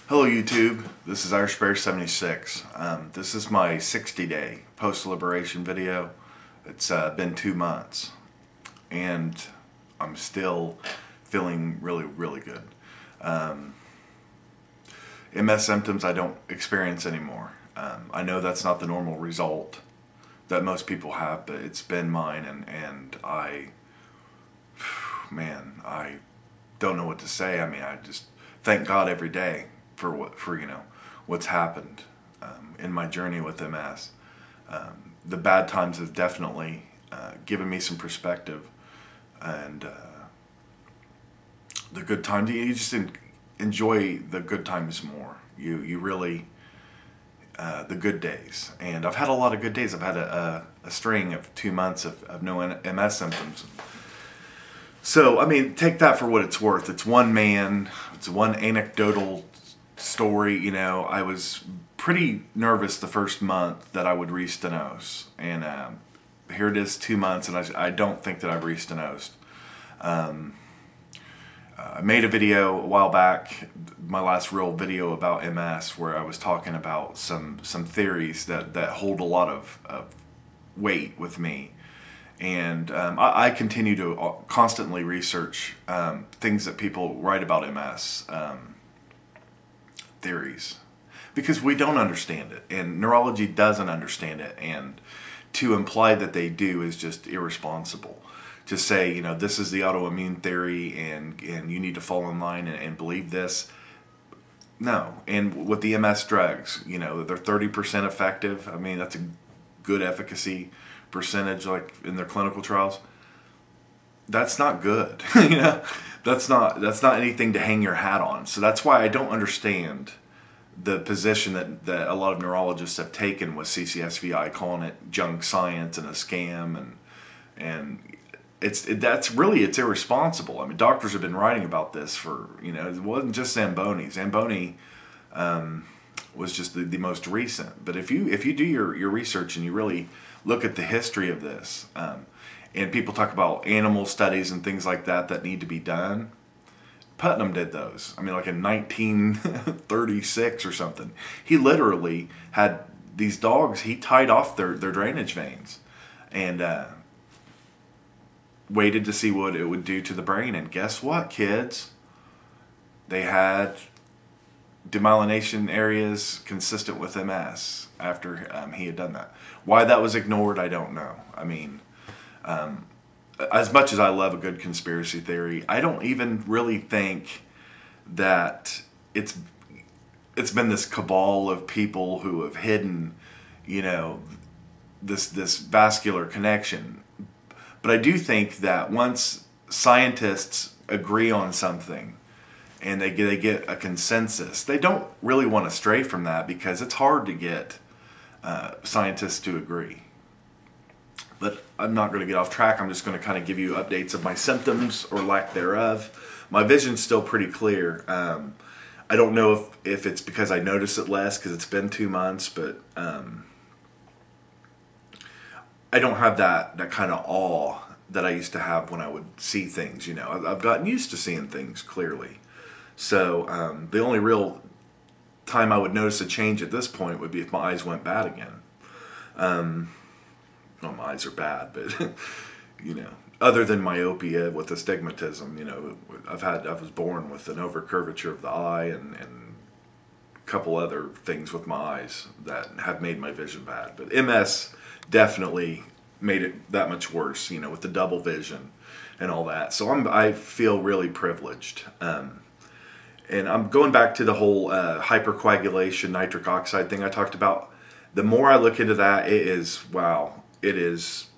Hello YouTube, this is IrishBear76. This is my 60-day post-liberation video. It's been 2 months and I'm still feeling really good. MS symptoms I don't experience anymore. I know that's not the normal result that most people have, but it's been mine, and I don't know what to say. I mean, I just thank God every day for what's happened in my journey with MS. The bad times have definitely given me some perspective, and the good times, you just enjoy the good times more. You really the good days, and I've had a lot of good days. I've had a string of 2 months of no MS symptoms. So I mean, take that for what it's worth. It's one anecdotal story. You know, I was pretty nervous the first month that I would re-stenose, and here it is 2 months, and I don't think that I've re-stenosed. I made a video a while back, my last real video about MS, where I was talking about some theories that hold a lot of weight with me. And I continue to constantly research things that people write about MS theories, because we don't understand it, and neurology doesn't understand it, and to imply that they do is just irresponsible. To say, you know, this is the autoimmune theory and you need to fall in line and believe this. No. And with the MS drugs, you know, they're 30% effective. I mean, that's a good efficacy percentage, like in their clinical trials. That's not good. You know, that's not anything to hang your hat on. So that's why I don't understand the position that a lot of neurologists have taken with CCSVI, calling it junk science and a scam, and it's irresponsible. I mean, doctors have been writing about this for, you know, it wasn't just Zamboni. Zamboni was just the most recent. But if you do your research and you really look at the history of this, and people talk about animal studies and things like that need to be done, Putnam did those. I mean, like in 1936 or something. He literally had these dogs, he tied off their drainage veins and waited to see what it would do to the brain. And guess what, kids? They had demyelination areas consistent with MS after he had done that. Why that was ignored, I don't know. I mean, as much as I love a good conspiracy theory, I don't even really think that it's been this cabal of people who have hidden, you know, this vascular connection. But I do think that once scientists agree on something and they get a consensus, they don't really want to stray from that, because it's hard to get scientists to agree. But I'm not going to get off track. I'm just going to kind of give you updates of my symptoms or lack thereof. My vision's still pretty clear. I don't know if it's because I notice it less because it's been 2 months, but I don't have that kind of awe that I used to have when I would see things. You know, I've gotten used to seeing things clearly. So the only real time I would notice a change at this point would be if my eyes went bad again. Well, my eyes are bad, but you know, other than myopia with astigmatism, you know, I was born with an overcurvature of the eye and a couple other things with my eyes that have made my vision bad. But MS definitely made it that much worse, you know, with the double vision and all that. So I feel really privileged. And I'm going back to the whole hypercoagulation, nitric oxide thing I talked about. The more I look into that, it is, wow, it is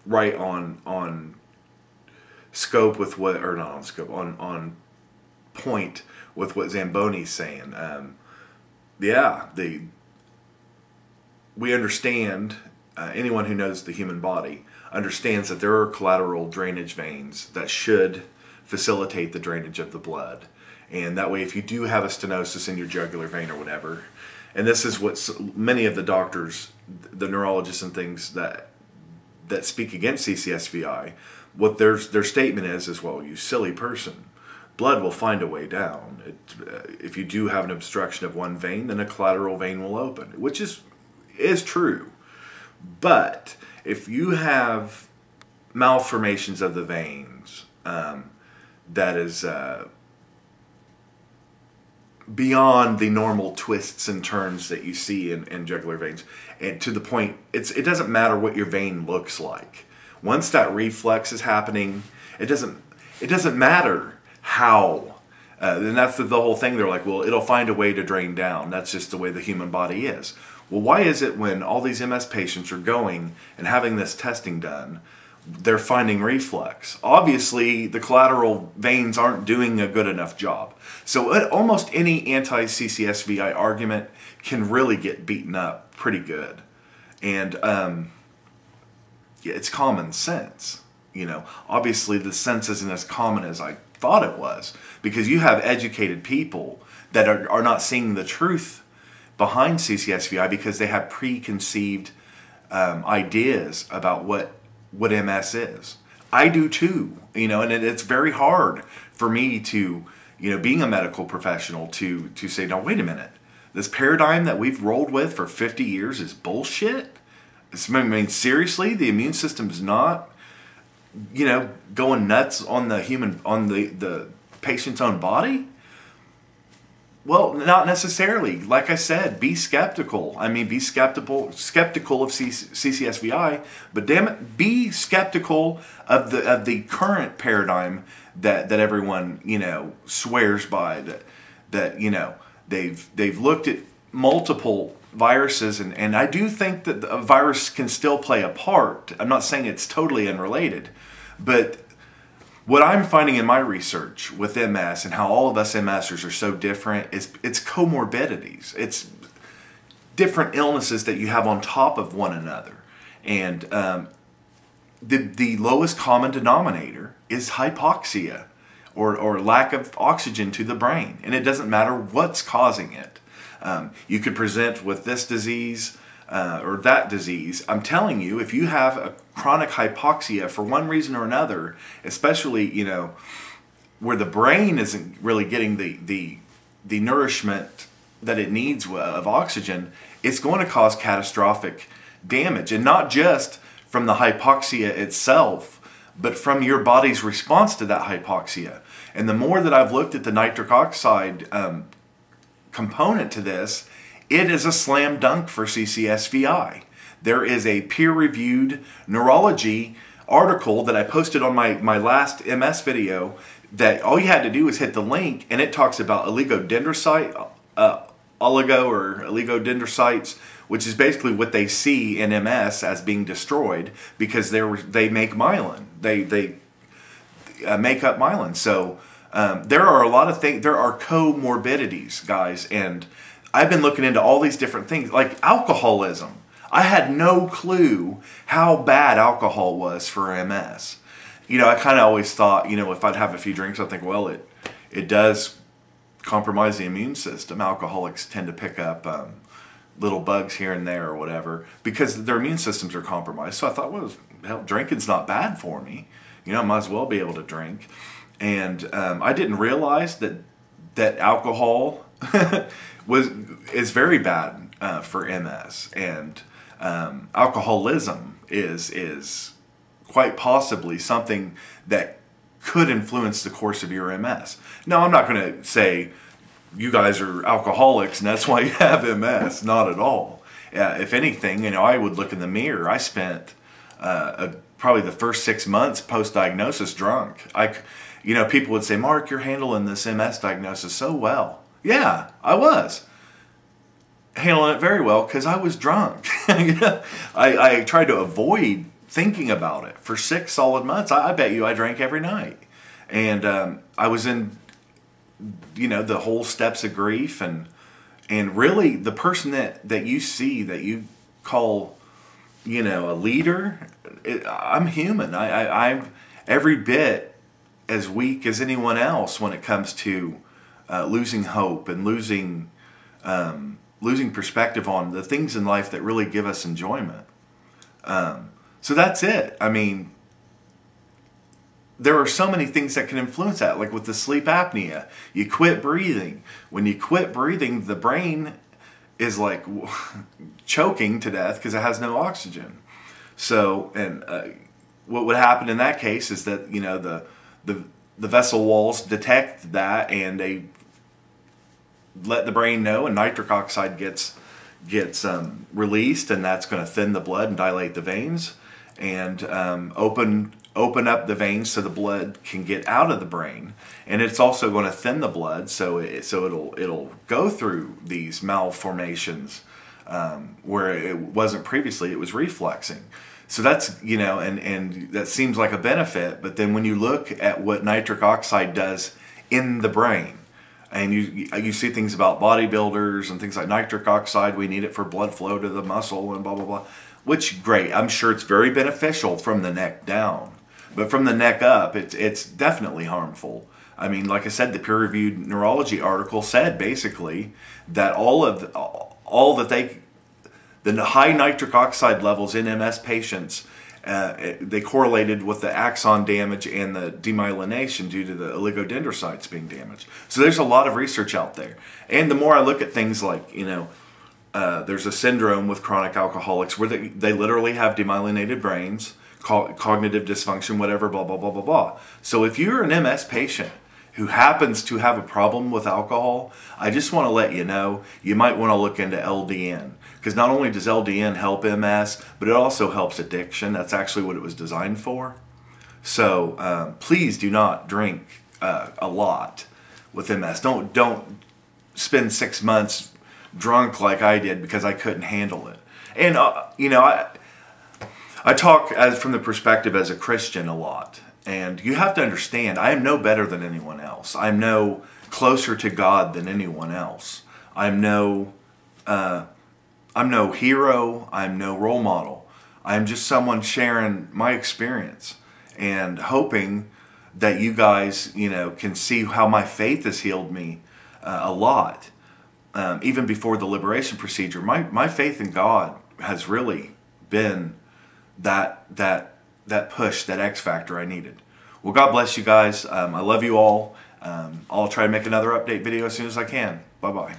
right on scope with what, or not on scope, on point with what Zamboni's saying. Yeah, we understand, anyone who knows the human body understands that there are collateral drainage veins that should facilitate the drainage of the blood. And that way, if you do have a stenosis in your jugular vein or whatever, and this is what many of the doctors, the neurologists and things that speak against CCSVI, what their statement is, well, you silly person, blood will find a way down. If you do have an obstruction of one vein, then a collateral vein will open, which is true. But if you have malformations of the veins, that is beyond the normal twists and turns that you see in jugular veins, and to the point, it doesn't matter what your vein looks like. Once that reflex is happening, it doesn't matter how. And that's the whole thing. They're like, well, it'll find a way to drain down. That's just the way the human body is. Well, why is it when all these MS patients are going and having this testing done, they're finding reflux? Obviously, the collateral veins aren't doing a good enough job. So almost any anti-CCSVI argument can really get beaten up pretty good. And yeah, it's common sense. You know, obviously the sense isn't as common as I thought it was, because you have educated people that are not seeing the truth behind CCSVI because they have preconceived ideas about what MS is. I do too, you know, and it's very hard for me to, you know, being a medical professional to say, no, wait a minute, this paradigm that we've rolled with for 50 years is bullshit. I mean, seriously, the immune system is not, you know, going nuts on the patient's own body? Well, not necessarily. Like I said, be skeptical. I mean, be skeptical of CCSVI, but damn it, be skeptical of the current paradigm that everyone, you know, swears by. That you know, they've looked at multiple viruses, and I do think that a virus can still play a part. I'm not saying it's totally unrelated, but what I'm finding in my research with MS and how all of us MSers are so different is it's comorbidities. It's different illnesses that you have on top of one another. And the lowest common denominator is hypoxia or lack of oxygen to the brain. And it doesn't matter what's causing it. You could present with this disease or that disease. I'm telling you, if you have a chronic hypoxia for one reason or another, especially, you know, where the brain isn't really getting the nourishment that it needs of oxygen, it's going to cause catastrophic damage. And not just from the hypoxia itself, but from your body's response to that hypoxia. And the more that I've looked at the nitric oxide component to this, it is a slam dunk for CCSVI. There is a peer-reviewed neurology article that I posted on my last MS video that all you had to do is hit the link, and it talks about oligodendrocytes, which is basically what they see in MS as being destroyed because they make myelin. They make up myelin. So there are a lot of things. There are comorbidities, guys, and I've been looking into all these different things, like alcoholism. I had no clue how bad alcohol was for MS. You know, I kind of always thought, you know, if I'd have a few drinks, I'd think, well, it does compromise the immune system. Alcoholics tend to pick up little bugs here and there or whatever because their immune systems are compromised. So I thought, well, hell, drinking's not bad for me. You know, I might as well be able to drink. And I didn't realize that alcohol is very bad for MS, and alcoholism is quite possibly something that could influence the course of your MS. Now, I'm not going to say you guys are alcoholics and that's why you have MS. Not at all. If anything, you know, I would look in the mirror. I spent probably the first 6 months post-diagnosis drunk. You know, people would say, Mark, you're handling this MS diagnosis so well. Yeah, I was handling it very well because I was drunk. You know, I tried to avoid thinking about it for 6 solid months. I bet you I drank every night. And I was in, you know, the whole steps of grief. And really, the person that you see, that you call, you know, a leader, I'm human. I'm every bit as weak as anyone else when it comes to losing hope and losing perspective on the things in life that really give us enjoyment. So that's it. I mean, there are so many things that can influence that, like with the sleep apnea. You quit breathing. When you quit breathing, the brain is like choking to death because it has no oxygen. So, and what would happen in that case is that, you know, the vessel walls detect that, and they let the brain know, and nitric oxide gets released, and that's going to thin the blood and dilate the veins, and open up the veins so the blood can get out of the brain, and it's also going to thin the blood so it'll go through these malformations where it wasn't previously. It was reflexing. So that's, you know, and that seems like a benefit, but then when you look at what nitric oxide does in the brain, and you see things about bodybuilders and things like nitric oxide, we need it for blood flow to the muscle and blah blah blah, which great, I'm sure it's very beneficial from the neck down. But from the neck up, it's definitely harmful. I mean, like I said, the peer-reviewed neurology article said basically that the high nitric oxide levels in MS patients, they correlated with the axon damage and the demyelination due to the oligodendrocytes being damaged. So there's a lot of research out there. And the more I look at things like, you know, there's a syndrome with chronic alcoholics where they literally have demyelinated brains, cognitive dysfunction, whatever, blah, blah, blah, blah, blah. So if you're an MS patient who happens to have a problem with alcohol, I just want to let you know, you might want to look into LDN. Because not only does LDN help MS, but it also helps addiction. That's actually what it was designed for. So please do not drink a lot with MS. Don't spend 6 months drunk like I did because I couldn't handle it. And, you know, I talk from the perspective as a Christian a lot, and you have to understand, I am no better than anyone else. I'm no closer to God than anyone else. I'm no hero. I'm no role model. I'm just someone sharing my experience and hoping that you guys, you know, can see how my faith has healed me a lot. Even before the liberation procedure, my faith in God has really been that push, that X factor I needed. Well, God bless you guys. I love you all. I'll try to make another update video as soon as I can. Bye-bye.